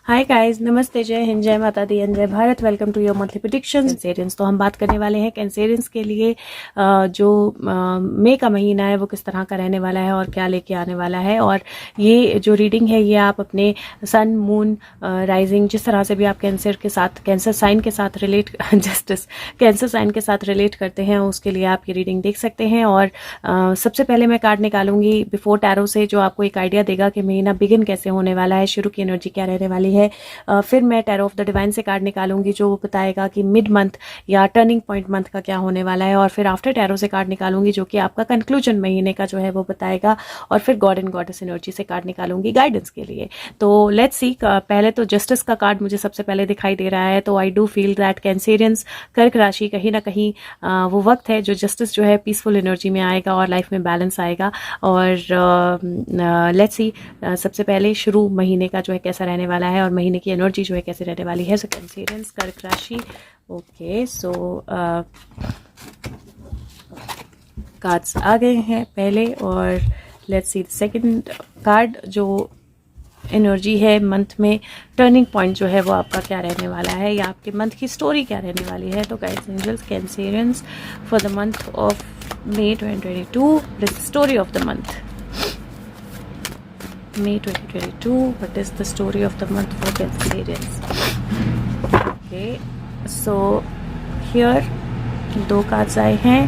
Hi guys, नमस्ते, जय हिंद, जय माता दी एंड जय Bharat. Welcome to your monthly predictions Cancerians. तो हम बात करने वाले हैं कैंसेरियंस के लिए जो मई का महीना है वो किस तरह का रहने वाला है और क्या लेके आने वाला है। और ये जो रीडिंग है ये आप अपने सन, मून, राइजिंग, जिस तरह से भी आप कैंसर के साथ, कैंसर साइन के साथ रिलेट जस्टिस कैंसर साइन के साथ रिलेट करते हैं उसके लिए आप ये रीडिंग देख सकते हैं। और सबसे पहले मैं कार्ड निकालूंगी बिफोर टैरो से, जो आपको एक आइडिया देगा कि महीना बिगिन कैसे होने वाला है, शुरू की एनर्जी क्या रहने वाली है। फिर मैं टैरो ऑफ द डिवाइन से कार्ड निकालूंगी जो बताएगा कि मिड मंथ या टर्निंग पॉइंट मंथ का क्या होने वाला है। और फिर आफ्टर टैरो से कार्ड निकालूंगी जो कि आपका कंक्लूजन महीने का जो है वो बताएगा। और फिर गॉड एंड गॉडेस एनर्जी से कार्ड निकालूंगी गाइडेंस के लिए। तो लेट्स सी, पहले तो जस्टिस का कार्ड मुझे सबसे पहले दिखाई दे रहा है। तो I do feel that Cancerians, कर्क राशि, कहीं ना कहीं वो वक्त है जो जस्टिस जो है पीसफुल एनर्जी में आएगा और लाइफ में बैलेंस आएगा। और लेट्स सी, सबसे पहले शुरू महीने का जो है कैसा रहने वाला है और महीने की एनर्जी जो है कैसे रहने वाली है। सो कैंसेरियंस, कर्क राशि। ओके, सो कार्ड्स आ गए हैं पहले। और लेट्स सी सेकंड कार्ड, जो एनर्जी है मंथ में टर्निंग पॉइंट जो है वो आपका क्या रहने वाला है या आपके मंथ की स्टोरी क्या रहने वाली है। तो guides, angels, Cancerians for the month of May 2022, this is the story of the month. May 2022, what is the story of the month for Cancerians? Okay, so here दो कार्ड्स आए हैं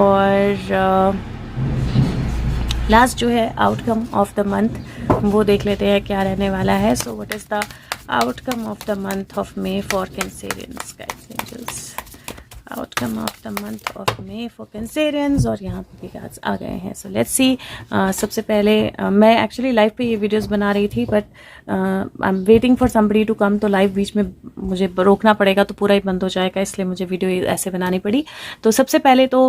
और लास्ट जो है आउटकम ऑफ द मंथ वो देख लेते हैं क्या रहने वाला है। So what is the outcome of the month of May for Cancerians, guides, angels. Outcome of the month of May for Cancerians, और यहाँ पे भी कार्ड्स आ गए हैं। So let's see. सबसे पहले मैं एक्चुअली लाइव पे ये वीडियोस बना रही थी, but I am waiting for somebody to come. तो लाइव बीच में मुझे रोकना पड़ेगा तो पूरा ही बंद हो जाएगा, इसलिए मुझे वीडियो ऐसे बनानी पड़ी। तो सबसे पहले तो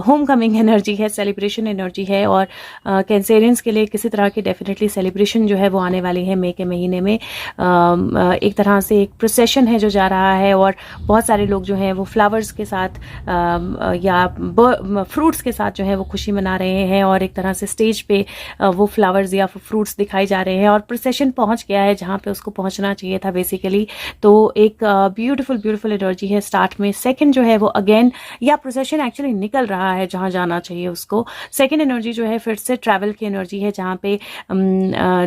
होम कमिंग एनर्जी है, सेलिब्रेशन एनर्जी है। और कैंसेरियंस के लिए किसी तरह की डेफिनेटली सेलिब्रेशन जो है वो आने वाली है मई के महीने में। एक तरह से एक प्रोसेशन है जो जा रहा है और बहुत सारे लोग जो हैं वो फ्लावर्स के साथ या फ्रूट्स के साथ जो है वो खुशी मना रहे हैं। और एक तरह से स्टेज पे वो फ्लावर्स या फ्रूट्स दिखाई जा रहे हैं और प्रोसेशन पहुंच गया है जहां पे उसको पहुंचना चाहिए था बेसिकली। तो एक ब्यूटीफुल ब्यूटीफुल एनर्जी है स्टार्ट में। सेकंड जो है वो अगेन, या प्रोसेशन एक्चुअली निकल रहा है जहां जाना चाहिए उसको। सेकंड एनर्जी जो है फिर से ट्रैवल की एनर्जी है, जहां पे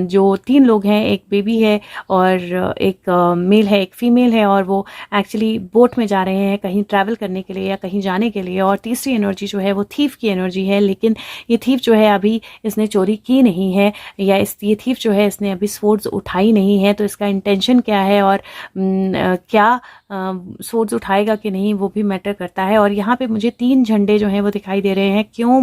जो तीन लोग हैं, एक बेबी है और एक मेल है, एक फीमेल है, और वो एक्चुअली बोट में जा रहे हैं कहीं ट्रैवल करने के लिए या कहीं जाने के लिए। और तीसरी एनर्जी जो है वो थीफ की एनर्जी है, लेकिन ये थीफ जो है अभी इसने चोरी की नहीं है, या ये थीफ जो है इसने अभी स्वॉर्ड्स उठाई नहीं है। तो इसका इंटेंशन क्या है और क्या स्वॉर्ड्स उठाएगा कि नहीं वो भी मैटर करता है। और यहाँ पे मुझे तीन झंडे जो हैं वो दिखाई दे रहे हैं। क्यों,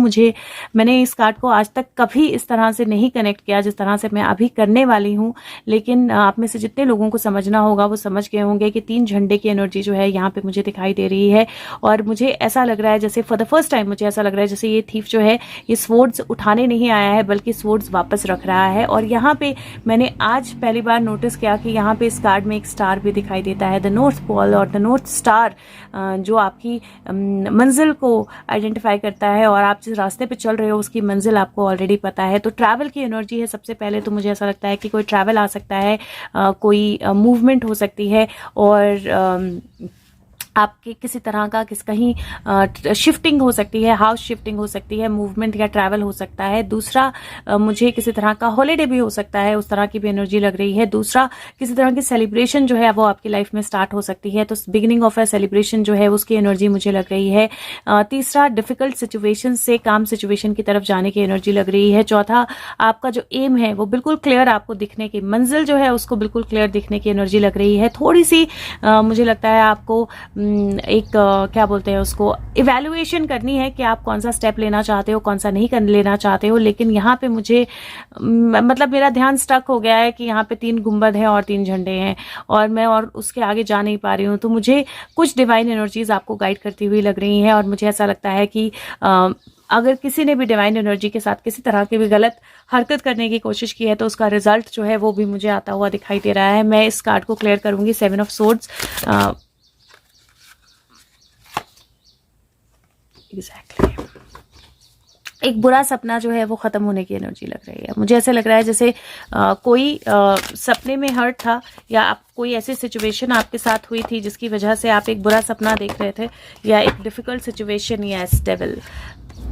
मैंने इस कार्ड को आज तक कभी इस तरह से नहीं कनेक्ट किया जिस तरह से मैं अभी करने वाली हूँ, लेकिन आप में से जितने लोगों को समझना होगा वो समझ गए होंगे कि तीन झंडे की एनर्जी जो है यहाँ पे मुझे दिखाई दे रही है। और मुझे ऐसा लग रहा है जैसे फॉर द फर्स्ट टाइम मुझे ऐसा लग रहा है जैसे ये थीफ जो है ये स्वॉर्ड्स उठाने नहीं आया है बल्कि स्वॉर्ड्स वापस रख रहा है। और यहाँ पे मैंने आज पहली बार नोटिस किया कि यहाँ पे इस कार्ड में एक स्टार भी दिखाई देता है, द नॉर्थ पोल और द नॉर्थ स्टार, जो आपकी मंजिल को आइडेंटिफाई करता है। और आप जिस रास्ते पे चल रहे हो उसकी मंजिल आपको ऑलरेडी पता है। तो ट्रैवल की एनर्जी है सबसे पहले। तो मुझे ऐसा लगता है कि कोई ट्रैवल आ सकता है, कोई मूवमेंट हो सकती है, और आपके किसी तरह का कहीं शिफ्टिंग हो सकती है, हाउस शिफ्टिंग हो सकती है, मूवमेंट या ट्रैवल हो सकता है। दूसरा, मुझे किसी तरह का हॉलीडे भी हो सकता है, उस तरह की भी एनर्जी लग रही है। दूसरा, किसी तरह की सेलिब्रेशन जो है वो आपकी लाइफ में स्टार्ट हो सकती है, तो बिगिनिंग ऑफ अ सेलिब्रेशन जो है उसकी एनर्जी मुझे लग रही है। तीसरा, डिफिकल्ट सिचुएशन से काम सिचुएशन की तरफ जाने की एनर्जी लग रही है। चौथा, आपका जो एम है वो बिल्कुल क्लियर आपको दिखने की, मंजिल जो है उसको बिल्कुल क्लियर दिखने की एनर्जी लग रही है। थोड़ी सी मुझे लगता है आपको एक क्या बोलते हैं उसको, इवैल्यूएशन करनी है कि आप कौन सा स्टेप लेना चाहते हो, कौन सा नहीं लेना चाहते हो। लेकिन यहाँ पे मुझे मतलब मेरा ध्यान स्टक हो गया है कि यहाँ पे तीन गुंबद हैं और तीन झंडे हैं और मैं और उसके आगे जा नहीं पा रही हूँ। तो मुझे कुछ डिवाइन एनर्जीज आपको गाइड करती हुई लग रही हैं। और मुझे ऐसा लगता है कि अगर किसी ने भी डिवाइन एनर्जी के साथ किसी तरह की भी गलत हरकत करने की कोशिश की है तो उसका रिजल्ट जो है वो भी मुझे आता हुआ दिखाई दे रहा है। मैं इस कार्ड को क्लियर करूंगी, 7 ऑफ सोर्ड्स। एग्जैक्टली एक बुरा सपना जो है वो ख़त्म होने की एनर्जी लग रही है। मुझे ऐसे लग रहा है जैसे कोई सपने में हर्ट था, या आप कोई ऐसी सिचुएशन आपके साथ हुई थी जिसकी वजह से आप एक बुरा सपना देख रहे थे, या एक डिफ़िकल्ट सिचुएशन, या डेविल।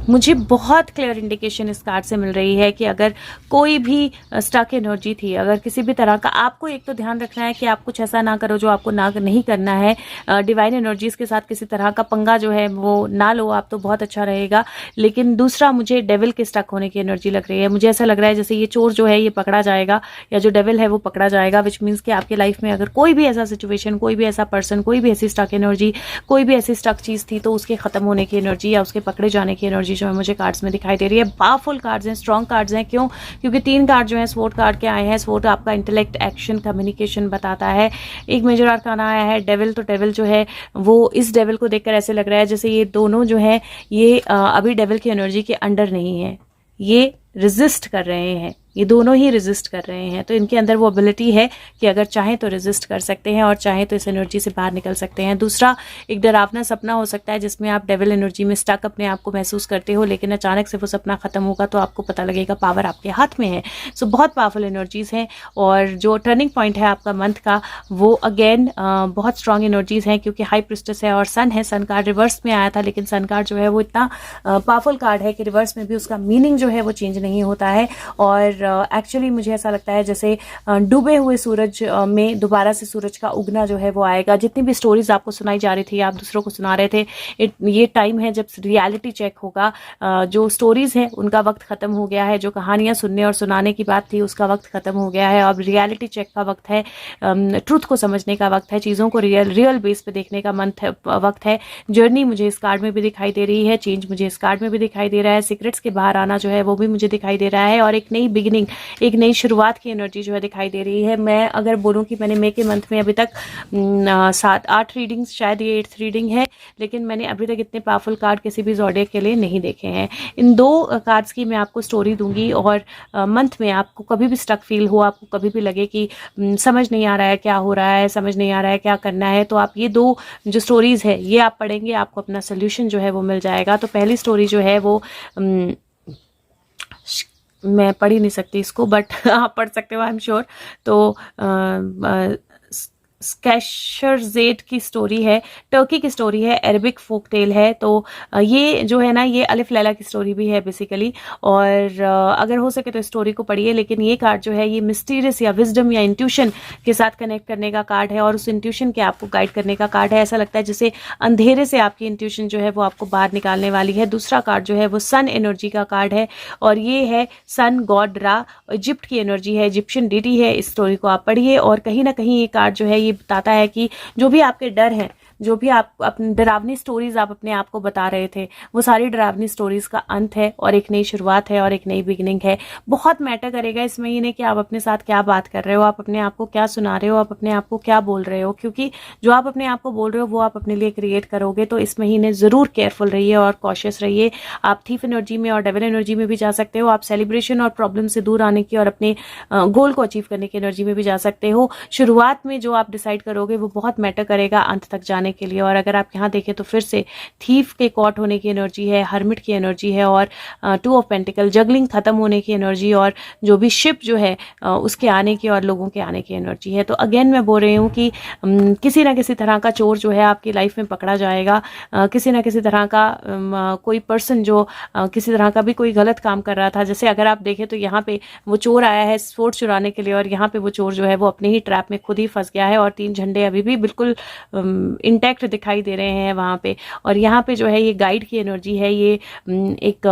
मुझे बहुत क्लियर इंडिकेशन इस कार्ड से मिल रही है कि अगर कोई भी स्टक एनर्जी थी, अगर किसी भी तरह का, आपको एक तो ध्यान रखना है कि आप कुछ ऐसा ना करो जो आपको ना नहीं करना है। डिवाइन एनर्जीज के साथ किसी तरह का पंगा जो है वो ना लो आप, तो बहुत अच्छा रहेगा। लेकिन दूसरा, मुझे डेविल के स्टक होने की एनर्जी लग रही है। मुझे ऐसा लग रहा है जैसे ये चोर जो है ये पकड़ा जाएगा, या जो डेविल है वो पकड़ा जाएगा, विच मीन्स कि आपकी लाइफ में अगर कोई भी ऐसा सिचुएशन, कोई भी ऐसा पर्सन, कोई भी ऐसी स्टक एनर्जी, कोई भी ऐसी स्टक चीज़ थी, तो उसके ख़त्म होने की एनर्जी या उसके पकड़े जाने की एनर्जी जो है मुझे कार्ड्स में दिखाई दे रही है। पावरफुल कार्ड्स हैं, स्ट्रॉन्ग कार्ड्स हैं। क्यों? क्योंकि 3 कार्ड जो है स्वॉर्ड कार्ड के आए हैं। स्वॉर्ड आपका इंटेलेक्ट, एक्शन, कम्युनिकेशन बताता है। एक मेजर आर्काना आया है डेविल। तो डेविल जो है वो, इस डेविल को देखकर ऐसे लग रहा है जैसे ये दोनों जो है ये अभी डेविल की एनर्जी के अंडर नहीं है, ये रेजिस्ट कर रहे हैं, ये दोनों ही रेजिस्ट कर रहे हैं। तो इनके अंदर वो एबिलिटी है कि अगर चाहें तो रेजिस्ट कर सकते हैं और चाहें तो इस एनर्जी से बाहर निकल सकते हैं। दूसरा, एक डरावना सपना हो सकता है जिसमें आप डेविल एनर्जी में स्टक अपने आप को महसूस करते हो, लेकिन अचानक से वो सपना खत्म होगा तो आपको पता लगेगा पावर आपके हाथ में है। सो बहुत पावरफुल एनर्जीज हैं। और जो टर्निंग पॉइंट है आपका मंथ का, वो अगेन बहुत स्ट्रॉन्ग एनर्जीज हैं, क्योंकि हाई प्रिस्टेस है और सन है। सन कार्ड रिवर्स में आया था, लेकिन सन कार्ड जो है वो इतना पावरफुल कार्ड है कि रिवर्स में भी उसका मीनिंग जो है वो चेंज नहीं होता है। और एक्चुअली मुझे ऐसा लगता है जैसे डूबे हुए सूरज में दोबारा से सूरज का उगना जो है वो आएगा। जितनी भी स्टोरीज आपको सुनाई जा रही थी, आप दूसरों को सुना रहे थे, ये टाइम है जब रियलिटी चेक होगा। जो स्टोरीज हैं उनका वक्त खत्म हो गया है, जो कहानियां सुनने और सुनाने की बात थी उसका वक्त खत्म हो गया है। अब रियलिटी चेक का वक्त है, ट्रुथ को समझने का वक्त है, चीज़ों को रियल बेस पे देखने का वक्त है। जर्नी मुझे इस कार्ड में भी दिखाई दे रही है, चेंज मुझे इस कार्ड में भी दिखाई दे रहा है, सीक्रेट्स के बाहर आना जो है वो भी मुझे दिखाई दे रहा है, और एक नई बिगिनिंग, एक नई शुरुआत की एनर्जी जो है दिखाई दे रही है। मैं अगर बोलूं कि मैंने मई के मंथ में अभी तक 7-8 रीडिंग्स, शायद ये 8th रीडिंग है, लेकिन मैंने अभी तक इतने पावरफुल कार्ड किसी भी ज़ोडिएक के लिए नहीं देखे हैं। इन 2 कार्ड्स की मैं आपको स्टोरी दूंगी, और मंथ में आपको कभी भी स्टक फील हो, आपको कभी भी लगे कि समझ नहीं आ रहा है क्या हो रहा है, समझ नहीं आ रहा है क्या करना है, तो आप ये 2 जो स्टोरीज है ये आप पढ़ेंगे, आपको अपना सोल्यूशन जो है वो मिल जाएगा। तो पहली स्टोरी जो है वो मैं पढ़ ही नहीं सकती इसको, बट आप पढ़ सकते हो, आई एम श्योर। तो स्कैशरजेड की स्टोरी है, टर्की की स्टोरी है, अरबिक फोक टेल है। तो ये जो है ना, ये अलिफ लैला की स्टोरी भी है बेसिकली। और अगर हो सके तो स्टोरी को पढ़िए। लेकिन ये कार्ड जो है ये मिस्टीरियस या विजडम या इंट्यूशन के साथ कनेक्ट करने का कार्ड है, और उस इंट्यूशन के आपको गाइड करने का कार्ड है। ऐसा लगता है जैसे अंधेरे से आपकी इंट्यूशन जो है वो आपको बाहर निकालने वाली है। दूसरा कार्ड जो है वो सन एनर्जी का कार्ड है, और ये है सन गॉड रा, इजिप्ट की एनर्जी है, इजिप्शियन डिटी है। इस स्टोरी को आप पढ़िए, और कहीं ना कहीं ये कार्ड जो है ये बताता है कि जो भी आपके डर हैं, जो भी आप अपनी डरावनी स्टोरीज आप अपने आप को बता रहे थे, वो सारी डरावनी स्टोरीज का अंत है, और एक नई शुरुआत है, और एक नई बिगिनिंग है। बहुत मैटर करेगा इस महीने कि आप अपने साथ क्या बात कर रहे हो, आप अपने आप को क्या सुना रहे हो, आप अपने आप को क्या बोल रहे हो, क्योंकि जो आप अपने आप को बोल रहे हो वो आप अपने लिए क्रिएट करोगे। तो इस महीने जरूर केयरफुल रहिए और कॉशियस रहिए। आप थीफ एनर्जी में और डेविल एनर्जी में भी जा सकते हो। आप सेलिब्रेशन और प्रॉब्लम से दूर आने की और अपने गोल को अचीव करने की एनर्जी में भी जा सकते हो। शुरुआत में जो आप डिसाइड करोगे वो बहुत मैटर करेगा अंत तक जाने के लिए। और अगर आप यहाँ देखें तो फिर से थीफ के कॉट होने की एनर्जी है, हर्मिट की एनर्जी है, और 2 ऑफ पेंटिकल, जगलिंग खत्म होने की एनर्जी, और जो भी शिप जो है उसके आने की और लोगों के आने की एनर्जी है। तो अगेन मैं बोल रही हूँ कि किसी ना किसी तरह का चोर जो है आपकी लाइफ में पकड़ा जाएगा। किसी ना किसी तरह का कोई पर्सन जो किसी तरह का भी कोई गलत काम कर रहा था। जैसे अगर आप देखें तो यहाँ पे वो चोर आया है स्वॉर्ड चुराने के लिए, और यहाँ पे वो चोर जो है वो अपने ही ट्रैप में खुद ही फंस गया है, और 3 झंडे अभी भी बिल्कुल इंटैक्ट दिखाई दे रहे हैं वहाँ पे। और यहाँ पे जो है ये गाइड की एनर्जी है, ये एक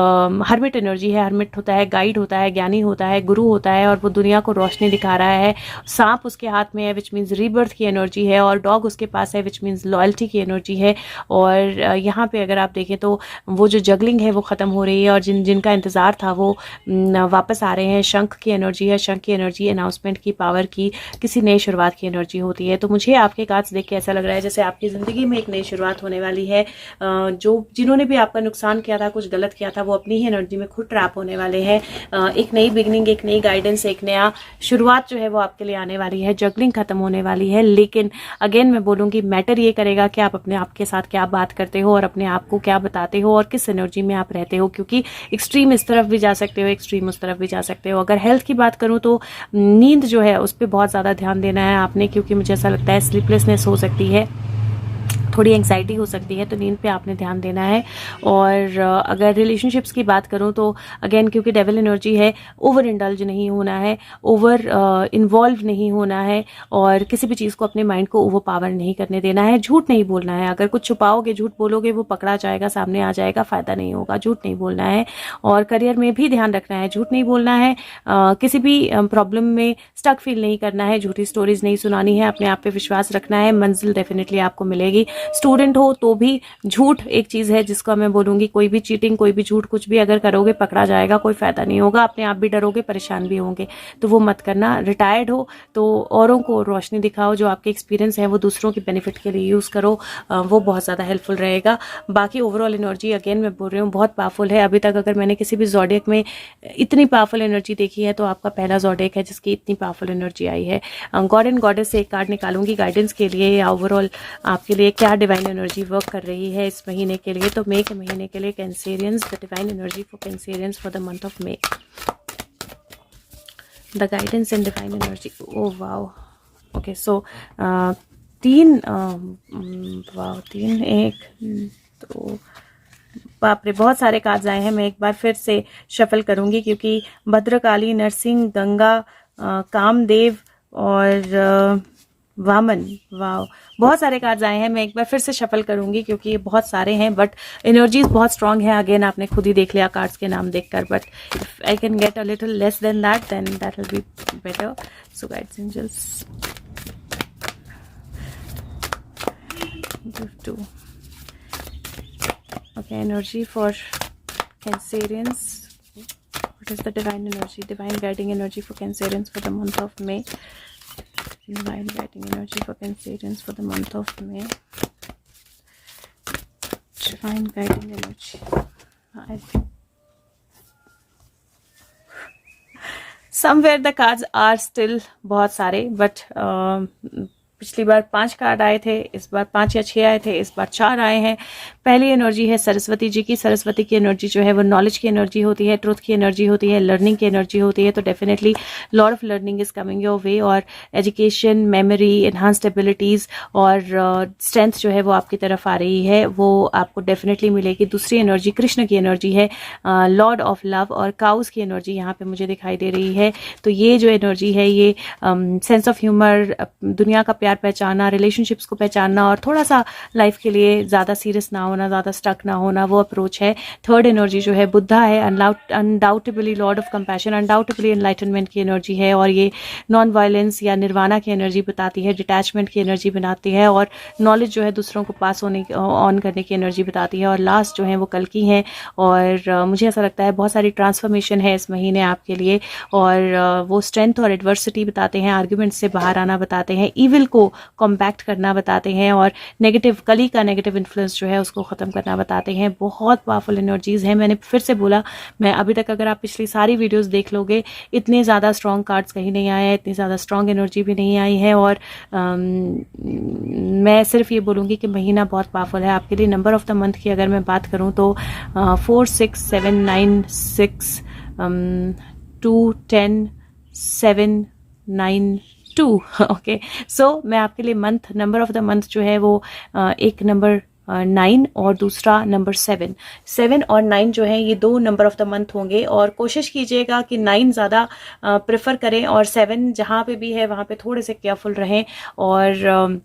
हर्मिट एनर्जी है। हर्मिट होता है गाइड होता है, ज्ञानी होता है, गुरु होता है, और वो दुनिया को रोशनी दिखा रहा है। सांप उसके हाथ में है विच मीन्स रीबर्थ की एनर्जी है, और डॉग उसके पास है विच मीन्स लॉयल्टी की एनर्जी है। और यहाँ पे अगर आप देखें तो वो जो जगलिंग है वो ख़त्म हो रही है, और जिनका इंतज़ार था वो वापस आ रहे हैं। शंख की एनर्जी है, शंख की एनर्जी अनाउंसमेंट की, पावर की, किसी नई शुरुआत की एनर्जी होती है। तो मुझे आपके कार्ड्स देख के ऐसा लग रहा है जैसे आपकी ज़िंदगी में एक नई शुरुआत होने वाली है। जिन्होंने भी आपका नुकसान किया था, कुछ गलत किया था, वो अपनी ही एनर्जी में खुद ट्रैप होने वाले हैं। एक नई बिगनिंग, एक नई गाइडेंस, एक नया शुरुआत जो है वो आपके लिए आने वाली है। जगलिंग खत्म होने वाली है, लेकिन अगेन मैं बोलूँगी मैटर ये करेगा कि आप अपने आप के साथ क्या बात करते हो और अपने आप को क्या बताते हो और किस एनर्जी में आप रहते हो, क्योंकि एक्सट्रीम इस तरफ भी जा सकते हो, एक्सट्रीम उस तरफ भी जा सकते हो। अगर हेल्थ की बात करूँ तो नींद जो है उस पर बहुत ज़्यादा ध्यान देना है आपने, क्योंकि मुझे ऐसा लगता है स्लीपलेसनेस हो सकती है, थोड़ी एंग्जाइटी हो सकती है, तो नींद पे आपने ध्यान देना है। और अगर रिलेशनशिप्स की बात करूं तो अगेन क्योंकि डेविल एनर्जी है, ओवर इंडल्ज नहीं होना है, ओवर इन्वॉल्व नहीं होना है और किसी भी चीज़ को अपने माइंड को ओवर पावर नहीं करने देना है। झूठ नहीं बोलना है, अगर कुछ छुपाओगे, झूठ बोलोगे, वो पकड़ा जाएगा, सामने आ जाएगा, फ़ायदा नहीं होगा। झूठ नहीं बोलना है और करियर में भी ध्यान रखना है, झूठ नहीं बोलना है, किसी भी प्रॉब्लम में स्टक फील नहीं करना है, झूठी स्टोरीज नहीं सुनानी है, अपने आप पे विश्वास रखना है, मंजिल डेफिनेटली आपको मिलेगी। स्टूडेंट हो तो भी झूठ एक चीज है जिसको मैं बोलूंगी, कोई भी चीटिंग, कोई भी झूठ कुछ भी अगर करोगे पकड़ा जाएगा, कोई फायदा नहीं होगा, अपने आप भी डरोगे, परेशान भी होंगे, तो वो मत करना। रिटायर्ड हो तो औरों को रोशनी दिखाओ, जो आपके एक्सपीरियंस है वो दूसरों के बेनिफिट के लिए यूज करो, वो बहुत ज्यादा हेल्पफुल रहेगा। बाकी ओवरऑल एनर्जी अगेन मैं बोल रही हूँ बहुत पावरफुल है। अभी तक अगर मैंने किसी भी ज़ोडिएक में इतनी पावरफुल एनर्जी देखी है तो आपका पहला ज़ोडिएक है जिसकी इतनी पावरफुल एनर्जी आई है। गॉड एंड गॉडेस से एक कार्ड निकालूंगी गाइडेंस के लिए, या ओवरऑल आपके लिए क्या डिवाइन एनर्जी वर्क कर रही है इस महीने के लिए। तो मई के महीने के लिए Cancerians, the divine energy for Cancerians for the month of May, the guidance and divine energy. Oh wow, okay, so तीन, एक, दो, बाप रे, बहुत सारे कार्ड्स आए हैं। मैं एक बार फिर से शफल करूंगी क्योंकि भद्रकाली, नरसिंह, गंगा, कामदेव और वामन, वाओ, बहुत सारे कार्ड्स आए हैं। मैं एक बार फिर से शफल करूंगी क्योंकि ये बहुत सारे हैं, बट एनर्जीज बहुत स्ट्रांग है। अगेन आपने खुद ही देख लिया कार्ड्स के नाम देखकर, but if I can get a little less than that then that will be better. So guides, angels, to, okay, energy for Cancerians. What is the divine energy, divine guiding energy for Cancerians for the month of May? Divine guiding energy for Cancerians for the month of May. Divine guiding energy. I think somewhere the cards are still बहुत सारे, but पिछली बार 5 card आए थे, इस बार 5 या 6 आए थे, इस बार 4 आए हैं। पहली एनर्जी है सरस्वती जी की। सरस्वती की एनर्जी जो है वो नॉलेज की एनर्जी होती है, ट्रुथ की एनर्जी होती है, लर्निंग की एनर्जी होती है। तो definitely lot of learning is coming your way, और एजुकेशन, मेमोरी, एनहांस्ड एबिलिटीज और स्ट्रेंथ जो है वो आपकी तरफ आ रही है, वो आपको डेफिनेटली मिलेगी। दूसरी एनर्जी कृष्ण की एनर्जी है, लॉर्ड ऑफ लव और काउस की एनर्जी यहाँ पे मुझे दिखाई दे रही है। तो ये जो एनर्जी है ये सेंस ऑफ ह्यूमर, दुनिया का प्यार पहचानना, रिलेशनशिप्स को पहचानना और थोड़ा सा लाइफ के लिए ज़्यादा सीरियस ना होना, ज़्यादा स्टक ना होना, वो अप्रोच है। थर्ड एनर्जी जो है बुद्धा है, undoubtedly Lord of compassion, undoubtedly enlightenment की एनर्जी है, और ये नॉन वायलेंस या निर्वाणा की एनर्जी बताती है, डिटैचमेंट की एनर्जी बनाती है, और नॉलेज जो है दूसरों को पास होने ऑन करने की एनर्जी बताती है। और लास्ट जो है वो कल की है, और मुझे ऐसा लगता है बहुत सारी ट्रांसफॉर्मेशन है इस महीने आपके लिए, और वो स्ट्रेंथ और एडवर्सिटी बताते हैं, आर्ग्यूमेंट से बाहर आना बताते हैं, ईविल को कॉम्पैक्ट करना बताते हैं, और नेगेटिव, कली का नेगेटिव इन्फ्लुएंस जो है उसको ख़त्म करना बताते हैं। बहुत पावरफुल एनर्जीज हैं। मैंने फिर से बोला, मैं अभी तक अगर आप पिछली सारी वीडियोस देख लोगे, इतने ज़्यादा स्ट्रॉन्ग कार्ड्स कहीं नहीं आए हैं, इतनी ज़्यादा स्ट्रॉन्ग एनर्जी भी नहीं आई है, और मैं सिर्फ ये बोलूँगी कि महीना बहुत पावरफुल है आपके लिए। नंबर ऑफ द मंथ की अगर मैं बात करूँ तो 4, 6, 7, 9, 6, 2, 10, 7, 9, 2। ओके, सो मैं आपके लिए month, number of the month जो है वो एक नंबर 9 और दूसरा नंबर 7 और 9 जो है ये 2 नंबर ऑफ द मंथ होंगे, और कोशिश कीजिएगा कि 9 ज़्यादा प्रेफर करें, और 7 जहाँ पे भी है वहाँ पे थोड़े से केयरफुल रहें। और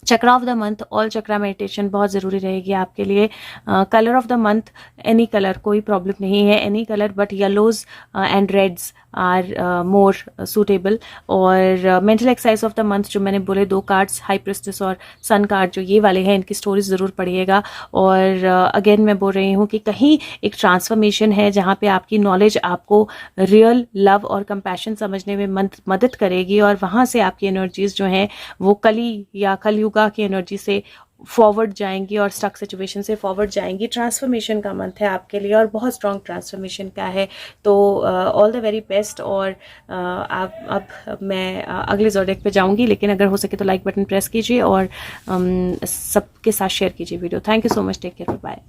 chakra of the month, all chakra meditation बहुत ज़रूरी रहेगी आपके लिए। Colour of the month, any colour, कोई प्रॉब्लम नहीं है, any colour, but yellows and reds are more suitable. और mental exercise of the month जो मैंने बोले 2 कार्ड्स, हाई प्रिस्टेस और सन कार्ड जो ये वाले हैं, इनकी स्टोरीज ज़रूर पढ़िएगा। और अगेन मैं बोल रही हूँ कि कहीं एक ट्रांसफॉर्मेशन है जहाँ पे आपकी नॉलेज आपको रियल लव और कंपैशन समझने में मदद करेगी, और वहाँ से आपकी एनर्जीज जो हैं वो कली या कलयुग दुर्गा की एनर्जी से फॉरवर्ड जाएंगी और स्टक सिचुएशन से फॉरवर्ड जाएंगी। ट्रांसफॉर्मेशन का मंथ है आपके लिए और बहुत स्ट्रॉन्ग ट्रांसफॉर्मेशन का है। तो ऑल द वेरी बेस्ट। और अब मैं अगले ज़ोडिएक पे जाऊंगी, लेकिन अगर हो सके तो लाइक बटन प्रेस कीजिए और सबके साथ शेयर कीजिए video. Thank you so much, take care, bye.